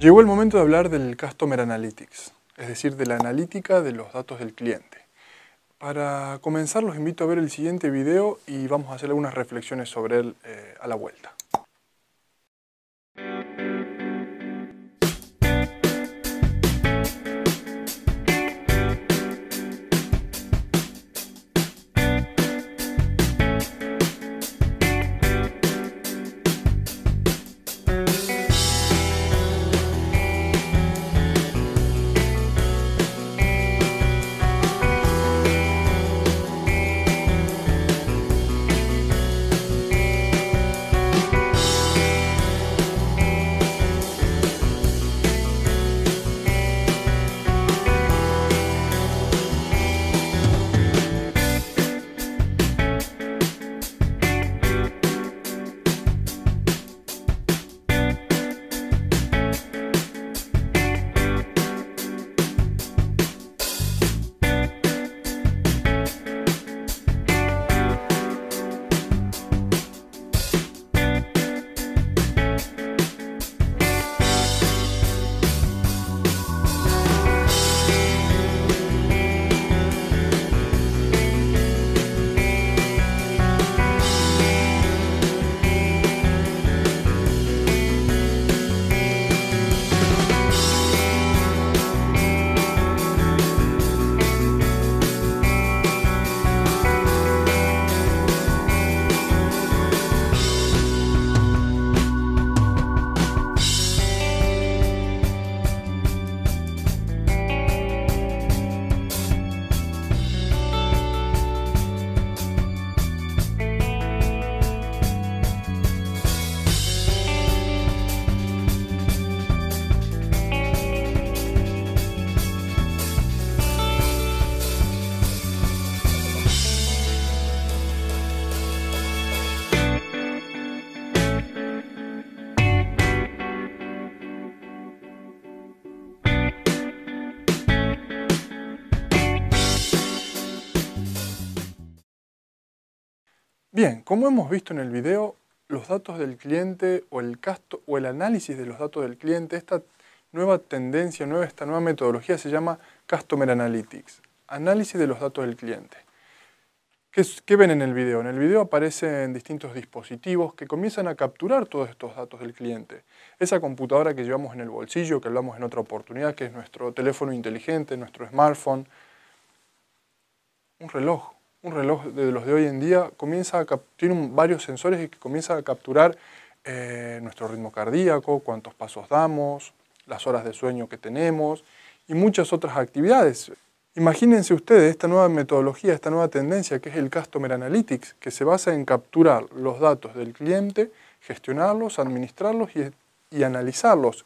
Llegó el momento de hablar del Customer Analytics, es decir, de la analítica de los datos del cliente. Para comenzar los invito a ver el siguiente video y vamos a hacer algunas reflexiones sobre él a la vuelta. Bien, como hemos visto en el video, los datos del cliente o el análisis de los datos del cliente, esta nueva tendencia, esta nueva metodología se llama Customer Analytics, análisis de los datos del cliente. ¿Qué ven en el video? En el video aparecen distintos dispositivos que comienzan a capturar todos estos datos del cliente. Esa computadora que llevamos en el bolsillo, que hablamos en otra oportunidad, que es nuestro teléfono inteligente, nuestro smartphone, un reloj de los de hoy en día tiene varios sensores y que comienza a capturar nuestro ritmo cardíaco, cuántos pasos damos, las horas de sueño que tenemos y muchas otras actividades. Imagínense ustedes esta nueva metodología, esta nueva tendencia que es el Customer Analytics, que se basa en capturar los datos del cliente, gestionarlos, administrarlos y analizarlos.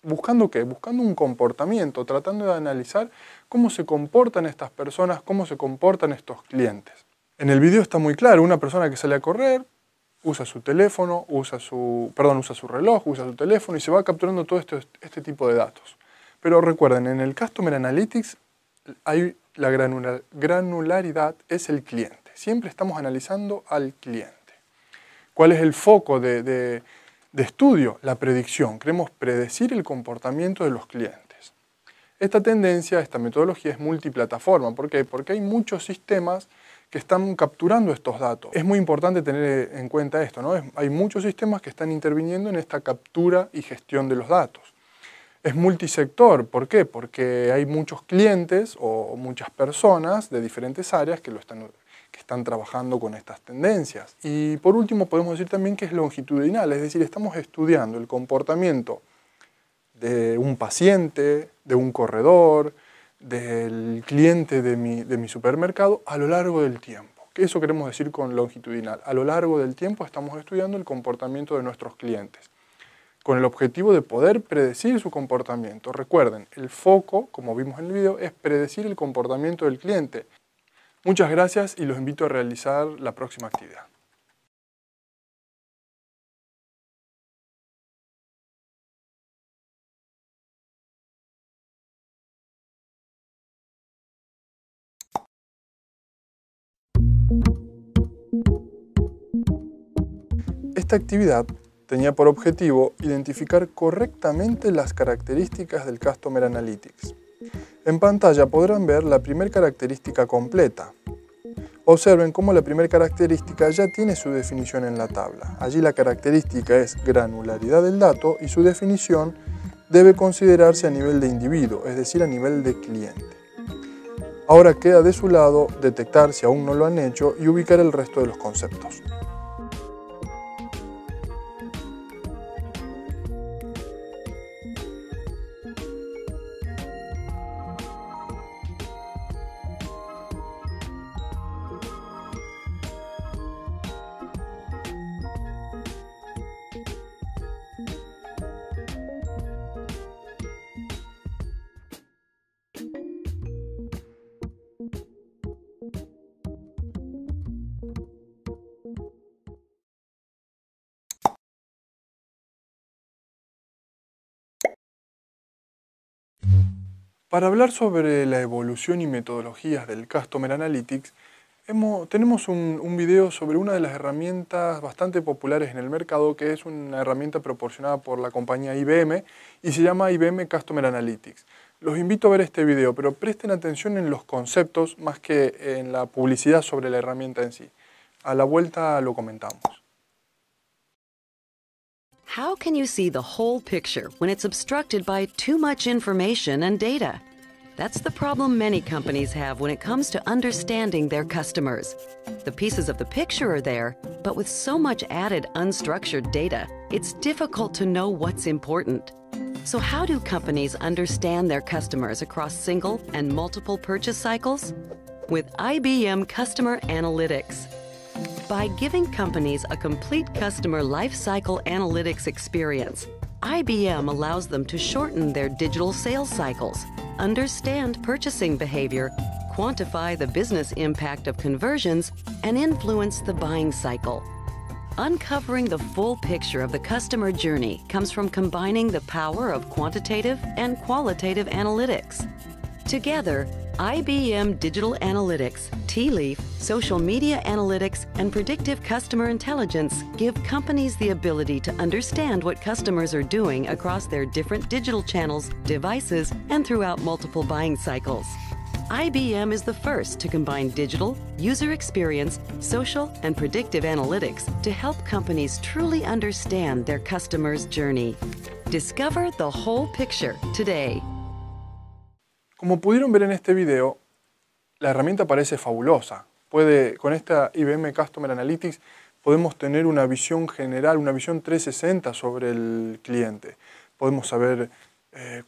¿Buscando qué? Buscando un comportamiento, tratando de analizar cómo se comportan estas personas, cómo se comportan estos clientes. En el video está muy claro, una persona que sale a correr, usa su teléfono, usa su reloj, usa su teléfono y se va capturando todo este tipo de datos. Pero recuerden, en el Customer Analytics hay la granularidad, es el cliente. Siempre estamos analizando al cliente. ¿Cuál es el foco de estudio? La predicción. Queremos predecir el comportamiento de los clientes. Esta tendencia, esta metodología es multiplataforma. ¿Por qué? Porque hay muchos sistemas que están capturando estos datos. Es muy importante tener en cuenta esto, ¿no? Hay muchos sistemas que están interviniendo en esta captura y gestión de los datos. Es multisector. ¿Por qué? Porque hay muchos clientes o muchas personas de diferentes áreas que están trabajando con estas tendencias. Y por último podemos decir también que es longitudinal, es decir, estamos estudiando el comportamiento de un paciente, de un corredor, del cliente de mi supermercado a lo largo del tiempo. Eso queremos decir con longitudinal. A lo largo del tiempo estamos estudiando el comportamiento de nuestros clientes, con el objetivo de poder predecir su comportamiento. Recuerden, el foco, como vimos en el video, es predecir el comportamiento del cliente. Muchas gracias y los invito a realizar la próxima actividad. Esta actividad Tenía por objetivo identificar correctamente las características del Customer Analytics. En pantalla podrán ver la primera característica completa. Observen cómo la primera característica ya tiene su definición en la tabla. Allí la característica es granularidad del dato y su definición debe considerarse a nivel de individuo, es decir, a nivel de cliente. Ahora queda de su lado detectar si aún no lo han hecho y ubicar el resto de los conceptos. Para hablar sobre la evolución y metodologías del Customer Analytics, tenemos un video sobre una de las herramientas bastante populares en el mercado, que es una herramienta proporcionada por la compañía IBM y se llama IBM Customer Analytics. Los invito a ver este video, pero presten atención en los conceptos más que en la publicidad sobre la herramienta en sí. A la vuelta lo comentamos. How can you see the whole picture when it's obstructed by too much information and data? That's the problem many companies have when it comes to understanding their customers. The pieces of the picture are there, but with so much added unstructured data, it's difficult to know what's important. So how do companies understand their customers across single and multiple purchase cycles? With IBM Customer Analytics. By giving companies a complete customer lifecycle analytics experience, IBM allows them to shorten their digital sales cycles, understand purchasing behavior, quantify the business impact of conversions, and influence the buying cycle. Uncovering the full picture of the customer journey comes from combining the power of quantitative and qualitative analytics. Together, IBM Digital Analytics, T-Leaf, Social Media Analytics, and Predictive Customer Intelligence give companies the ability to understand what customers are doing across their different digital channels, devices, and throughout multiple buying cycles. IBM is the first to combine digital, user experience, social, and predictive analytics to help companies truly understand their customers' journey. Discover the whole picture today. Como pudieron ver en este video, la herramienta parece fabulosa. Con esta IBM Customer Analytics podemos tener una visión general, una visión 360 sobre el cliente. Podemos saber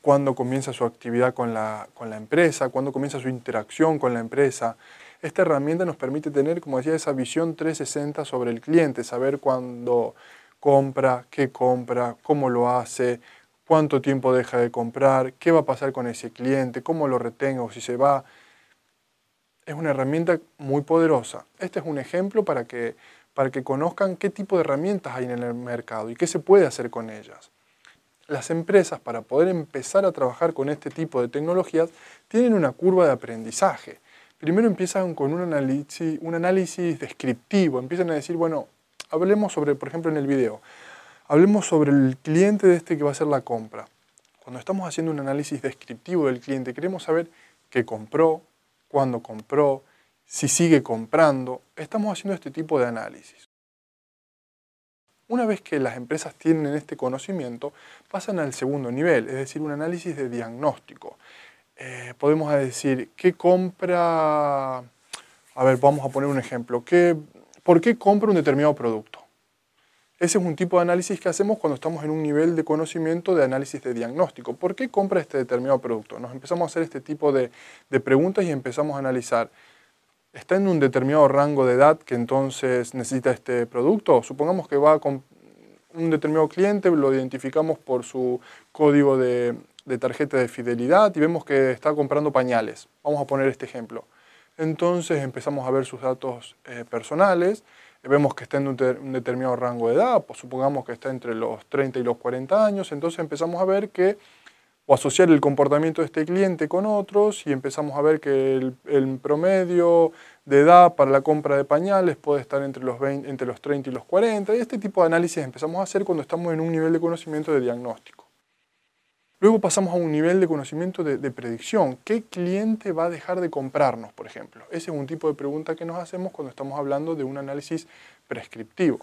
cuándo comienza su actividad con la empresa, cuándo comienza su interacción con la empresa. Esta herramienta nos permite tener, como decía, esa visión 360 sobre el cliente, saber cuándo compra, qué compra, cómo lo hace, cuánto tiempo deja de comprar, qué va a pasar con ese cliente, cómo lo retengo o si se va. Es una herramienta muy poderosa. Este es un ejemplo para que conozcan qué tipo de herramientas hay en el mercado y qué se puede hacer con ellas. Las empresas, para poder empezar a trabajar con este tipo de tecnologías, tienen una curva de aprendizaje. Primero empiezan con un análisis descriptivo. Empiezan a decir, bueno, hablemos sobre, por ejemplo, en el video, hablemos sobre el cliente de este que va a hacer la compra. Cuando estamos haciendo un análisis descriptivo del cliente, queremos saber qué compró, cuándo compró, si sigue comprando. Estamos haciendo este tipo de análisis. Una vez que las empresas tienen este conocimiento, pasan al segundo nivel, es decir, un análisis de diagnóstico. Podemos decir, ¿qué compra? A ver, vamos a poner un ejemplo. ¿Por qué compra un determinado producto? Ese es un tipo de análisis que hacemos cuando estamos en un nivel de conocimiento de análisis de diagnóstico. ¿Por qué compra este determinado producto? Nos empezamos a hacer este tipo de preguntas y empezamos a analizar. ¿Está en un determinado rango de edad que entonces necesita este producto? Supongamos que va con un determinado cliente, lo identificamos por su código de tarjeta de fidelidad y vemos que está comprando pañales. Vamos a poner este ejemplo. Entonces empezamos a ver sus datos personales. Vemos que está en un determinado rango de edad, pues supongamos que está entre los 30 y los 40 años, entonces empezamos a ver que o asociar el comportamiento de este cliente con otros y empezamos a ver que el promedio de edad para la compra de pañales puede estar entre los 30 y los 40. Y este tipo de análisis empezamos a hacer cuando estamos en un nivel de conocimiento de diagnóstico. Luego pasamos a un nivel de conocimiento de predicción. ¿Qué cliente va a dejar de comprarnos, por ejemplo? Ese es un tipo de pregunta que nos hacemos cuando estamos hablando de un análisis predictivo.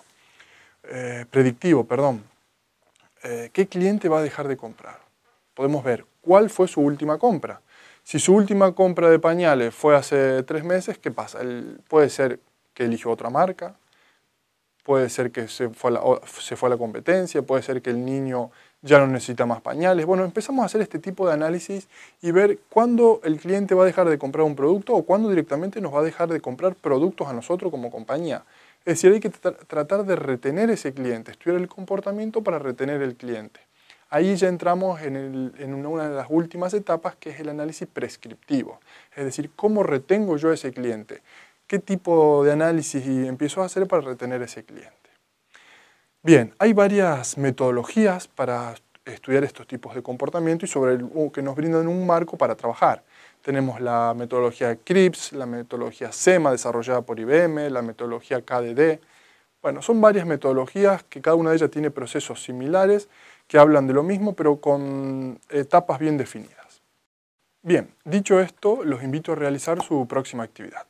¿Qué cliente va a dejar de comprar? Podemos ver cuál fue su última compra. Si su última compra de pañales fue hace 3 meses, ¿qué pasa? Puede ser que eligió otra marca, puede ser que se fue a la competencia, puede ser que el niño ya no necesita más pañales. Bueno, empezamos a hacer este tipo de análisis y ver cuándo el cliente va a dejar de comprar un producto o cuándo directamente nos va a dejar de comprar productos a nosotros como compañía. Es decir, hay que tratar de retener ese cliente, estudiar el comportamiento para retener el cliente. Ahí ya entramos en una de las últimas etapas, que es el análisis prescriptivo. Es decir, ¿cómo retengo yo a ese cliente? ¿Qué tipo de análisis empiezo a hacer para retener a ese cliente? Bien, hay varias metodologías para estudiar estos tipos de comportamiento y que nos brindan un marco para trabajar. Tenemos la metodología CRIPS, la metodología SEMA desarrollada por IBM, la metodología KDD. Bueno, son varias metodologías que cada una de ellas tiene procesos similares que hablan de lo mismo, pero con etapas bien definidas. Bien, dicho esto, los invito a realizar su próxima actividad.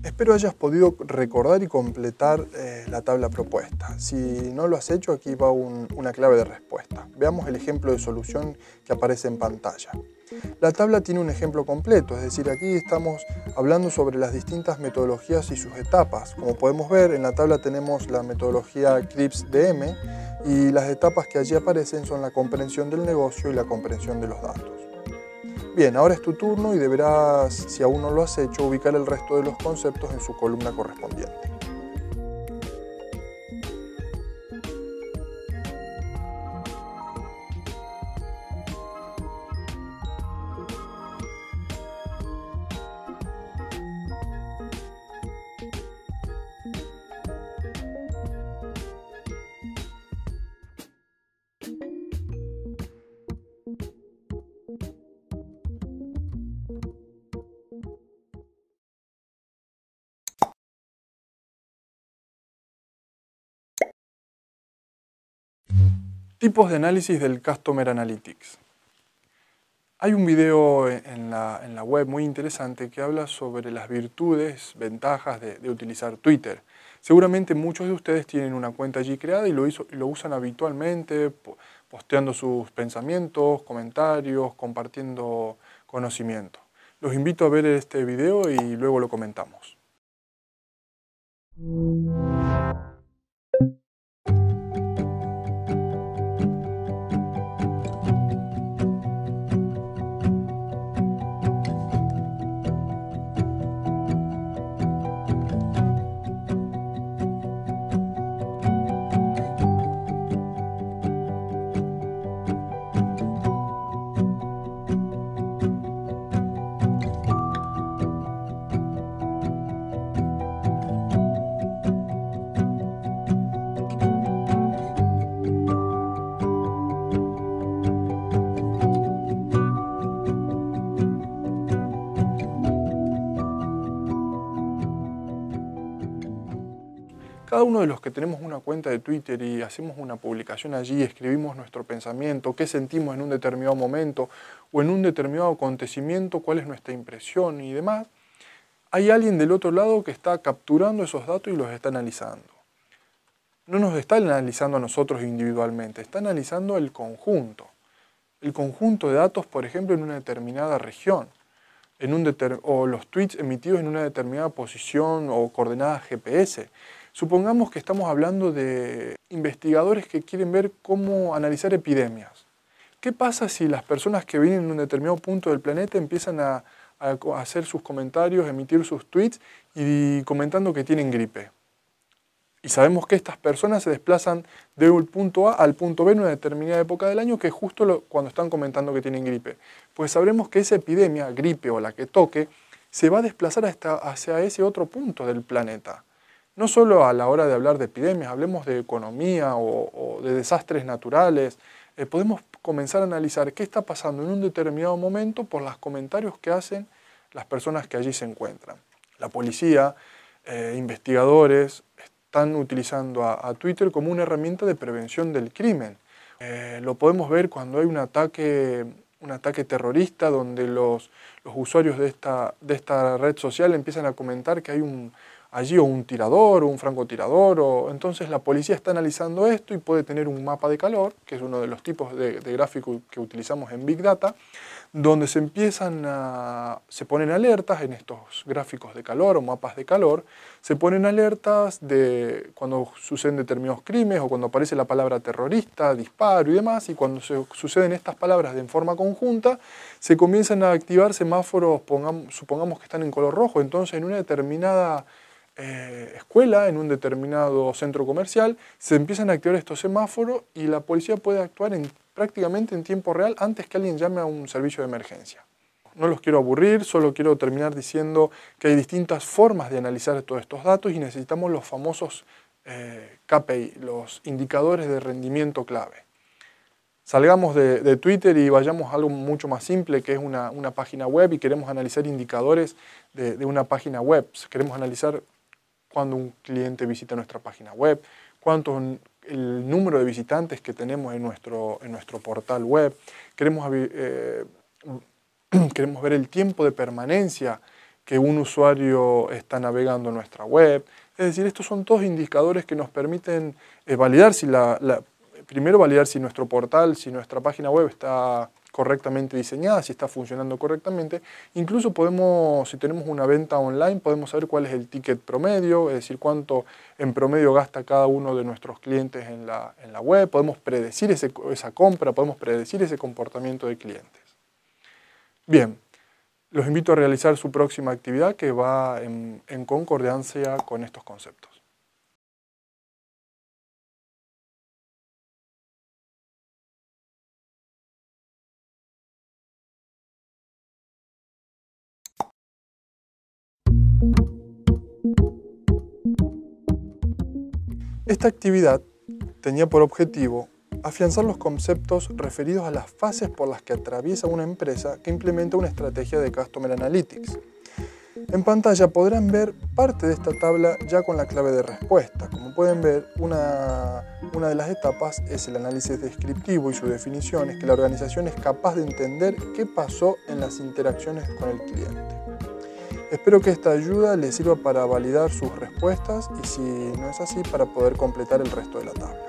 Espero hayas podido recordar y completar la tabla propuesta. Si no lo has hecho, aquí va una clave de respuesta. Veamos el ejemplo de solución que aparece en pantalla. La tabla tiene un ejemplo completo, es decir, aquí estamos hablando sobre las distintas metodologías y sus etapas. Como podemos ver, en la tabla tenemos la metodología CRIPS-DM y las etapas que allí aparecen son la comprensión del negocio y la comprensión de los datos. Bien, ahora es tu turno y deberás, si aún no lo has hecho, ubicar el resto de los conceptos en su columna correspondiente. Tipos de análisis del Customer Analytics. Hay un video en la web muy interesante que habla sobre las virtudes, ventajas de utilizar Twitter. Seguramente muchos de ustedes tienen una cuenta allí creada y lo usan habitualmente, posteando sus pensamientos, comentarios, compartiendo conocimiento. Los invito a ver este video y luego lo comentamos. Cada uno de los que tenemos una cuenta de Twitter y hacemos una publicación allí, escribimos nuestro pensamiento, qué sentimos en un determinado momento o en un determinado acontecimiento, cuál es nuestra impresión y demás, hay alguien del otro lado que está capturando esos datos y los está analizando. No nos está analizando a nosotros individualmente, está analizando el conjunto de datos, por ejemplo, en una determinada región, o los tweets emitidos en una determinada posición o coordenada GPS. Supongamos que estamos hablando de investigadores que quieren ver cómo analizar epidemias. ¿Qué pasa si las personas que viven en un determinado punto del planeta empiezan a hacer sus comentarios, emitir sus tweets y comentando que tienen gripe? Y sabemos que estas personas se desplazan del punto A al punto B en una determinada época del año, que es justo cuando están comentando que tienen gripe. Pues sabremos que esa epidemia, gripe o la que toque, se va a desplazar hacia ese otro punto del planeta. No solo a la hora de hablar de epidemias, hablemos de economía o de desastres naturales. Podemos comenzar a analizar qué está pasando en un determinado momento por los comentarios que hacen las personas que allí se encuentran. La policía, investigadores, están utilizando a Twitter como una herramienta de prevención del crimen. Lo podemos ver cuando hay un ataque terrorista donde los usuarios de esta red social empiezan a comentar que hay allí un tirador o un francotirador. Entonces la policía está analizando esto y puede tener un mapa de calor, que es uno de los tipos de gráfico que utilizamos en Big Data, donde se ponen alertas en estos gráficos de calor o mapas de calor, se ponen alertas de cuando suceden determinados crímenes o cuando aparece la palabra terrorista, disparo y demás, y cuando suceden estas palabras en forma conjunta, se comienzan a activar semáforos, supongamos que están en color rojo. Entonces en una determinada escuela, en un determinado centro comercial, se empiezan a activar estos semáforos y la policía puede actuar prácticamente en tiempo real antes que alguien llame a un servicio de emergencia. No los quiero aburrir, solo quiero terminar diciendo que hay distintas formas de analizar todos estos datos y necesitamos los famosos KPI, los indicadores de rendimiento clave. Salgamos de Twitter y vayamos a algo mucho más simple, que es una página web, y queremos analizar indicadores de una página web. Queremos analizar cuando un cliente visita nuestra página web, el número de visitantes que tenemos en nuestro portal web. Queremos ver el tiempo de permanencia que un usuario está navegando en nuestra web. Es decir, estos son todos indicadores que nos permiten validar primero validar si nuestro portal, si nuestra página web está correctamente diseñada, si está funcionando correctamente. Incluso si tenemos una venta online, podemos saber cuál es el ticket promedio, es decir, cuánto en promedio gasta cada uno de nuestros clientes en la web. Podemos predecir esa compra, podemos predecir ese comportamiento de clientes. Bien, los invito a realizar su próxima actividad que va en concordancia con estos conceptos. Esta actividad tenía por objetivo afianzar los conceptos referidos a las fases por las que atraviesa una empresa que implementa una estrategia de Customer Analytics. En pantalla podrán ver parte de esta tabla ya con la clave de respuesta. Como pueden ver, una de las etapas es el análisis descriptivo y su definición es que la organización es capaz de entender qué pasó en las interacciones con el cliente. Espero que esta ayuda les sirva para validar sus respuestas y, si no es así, para poder completar el resto de la tabla.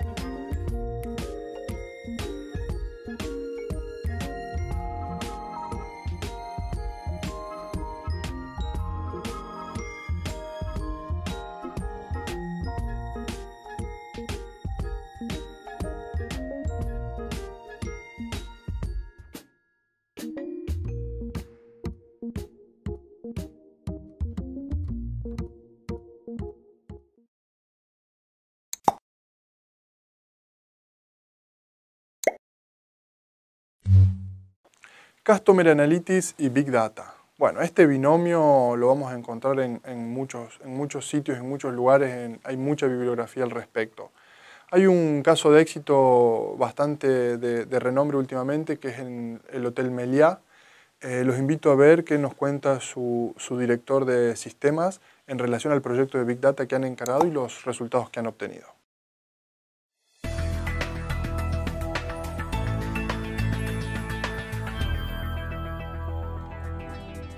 Customer Analytics y Big Data. Bueno, este binomio lo vamos a encontrar en muchos sitios, en muchos lugares, hay mucha bibliografía al respecto. Hay un caso de éxito bastante de renombre últimamente, que es en el Hotel Meliá. Los invito a ver qué nos cuenta su director de sistemas en relación al proyecto de Big Data que han encargado y los resultados que han obtenido.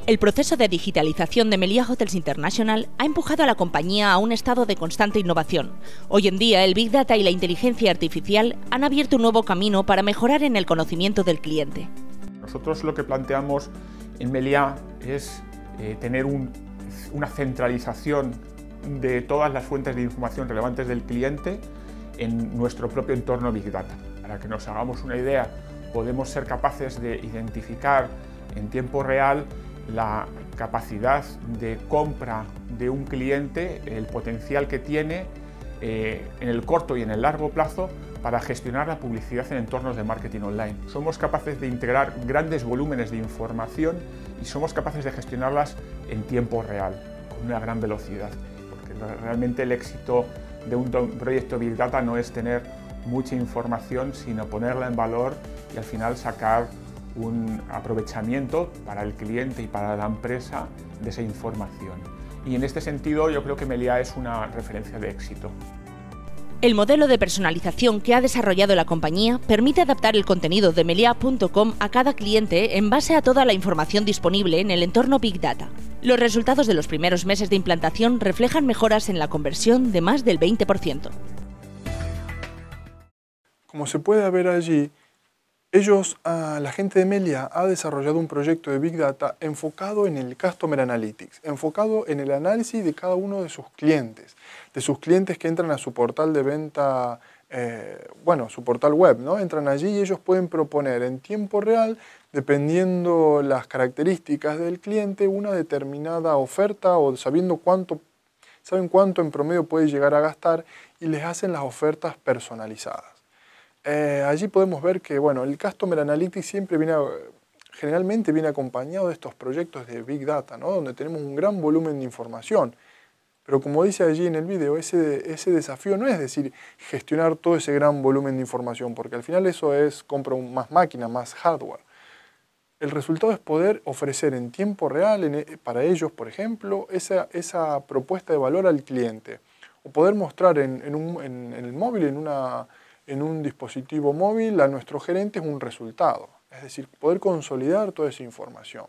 El proceso de digitalización de Meliá Hotels International ha empujado a la compañía a un estado de constante innovación. Hoy en día, el Big Data y la inteligencia artificial han abierto un nuevo camino para mejorar en el conocimiento del cliente. Nosotros lo que planteamos en Meliá es tener una centralización de todas las fuentes de información relevantes del cliente en nuestro propio entorno Big Data. Para que nos hagamos una idea, podemos ser capaces de identificar en tiempo real la capacidad de compra de un cliente, el potencial que tiene en el corto y en el largo plazo para gestionar la publicidad en entornos de marketing online. Somos capaces de integrar grandes volúmenes de información y somos capaces de gestionarlas en tiempo real, con una gran velocidad. Porque realmente el éxito de un proyecto Big Data no es tener mucha información, sino ponerla en valor y al final sacar un aprovechamiento para el cliente y para la empresa de esa información. Y en este sentido yo creo que Meliá es una referencia de éxito. El modelo de personalización que ha desarrollado la compañía permite adaptar el contenido de Meliá.com a cada cliente en base a toda la información disponible en el entorno Big Data. Los resultados de los primeros meses de implantación reflejan mejoras en la conversión de más del 20%. Como se puede ver allí, la gente de Meliá ha desarrollado un proyecto de Big Data enfocado en el Customer Analytics, enfocado en el análisis de cada uno de sus clientes que entran a su portal de venta, su portal web, ¿no? Entran allí y ellos pueden proponer en tiempo real, dependiendo las características del cliente, una determinada oferta o saben cuánto en promedio puede llegar a gastar y les hacen las ofertas personalizadas. Allí podemos ver que el Customer Analytics generalmente viene acompañado de estos proyectos de Big Data, ¿no? Donde tenemos un gran volumen de información. Pero como dice allí en el video, ese desafío no es decir gestionar todo ese gran volumen de información, porque al final eso es comprar más máquina, más hardware. El resultado es poder ofrecer en tiempo real para ellos, por ejemplo, esa propuesta de valor al cliente. O poder mostrar en el móvil, en un dispositivo móvil a nuestro gerente un resultado. Es decir, poder consolidar toda esa información.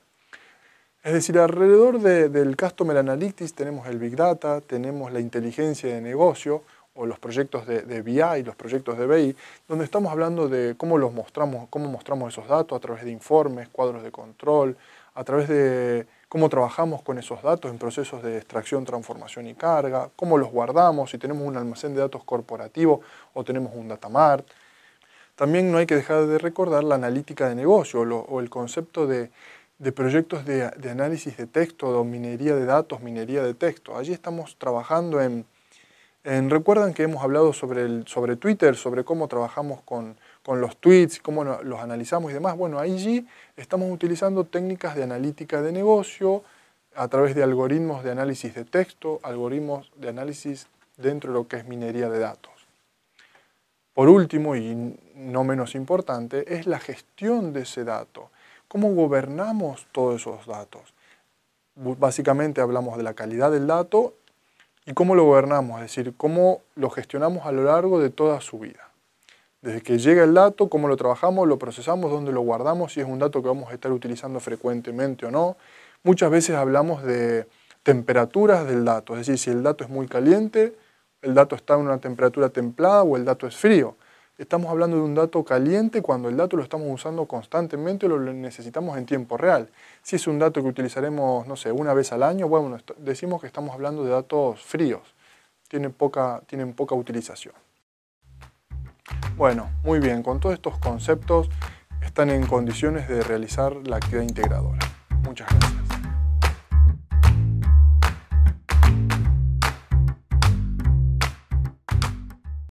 Es decir, alrededor del Customer Analytics tenemos el Big Data, tenemos la inteligencia de negocio o los proyectos de BI, los proyectos de BI, donde estamos hablando de cómo mostramos esos datos a través de informes, cuadros de control, a través de cómo trabajamos con esos datos en procesos de extracción, transformación y carga, cómo los guardamos, si tenemos un almacén de datos corporativo o tenemos un data mart. También no hay que dejar de recordar la analítica de negocio o el concepto de proyectos de análisis de texto o minería de datos, minería de texto. Allí estamos trabajando recuerdan que hemos hablado sobre Twitter, sobre cómo trabajamos con los tweets, cómo los analizamos y demás. Bueno, allí estamos utilizando técnicas de analítica de negocio a través de algoritmos de análisis de texto, algoritmos de análisis dentro de lo que es minería de datos. Por último, y no menos importante, es la gestión de ese dato. ¿Cómo gobernamos todos esos datos? Básicamente hablamos de la calidad del dato y cómo lo gobernamos, es decir, cómo lo gestionamos a lo largo de toda su vida. Desde que llega el dato, cómo lo trabajamos, lo procesamos, dónde lo guardamos, si es un dato que vamos a estar utilizando frecuentemente o no. Muchas veces hablamos de temperaturas del dato, es decir, si el dato es muy caliente, el dato está en una temperatura templada o el dato es frío. Estamos hablando de un dato caliente cuando el dato lo estamos usando constantemente o lo necesitamos en tiempo real. Si es un dato que utilizaremos, no sé, una vez al año, bueno, decimos que estamos hablando de datos fríos. Tienen poca utilización. Bueno, muy bien, con todos estos conceptos están en condiciones de realizar la actividad integradora. Muchas gracias.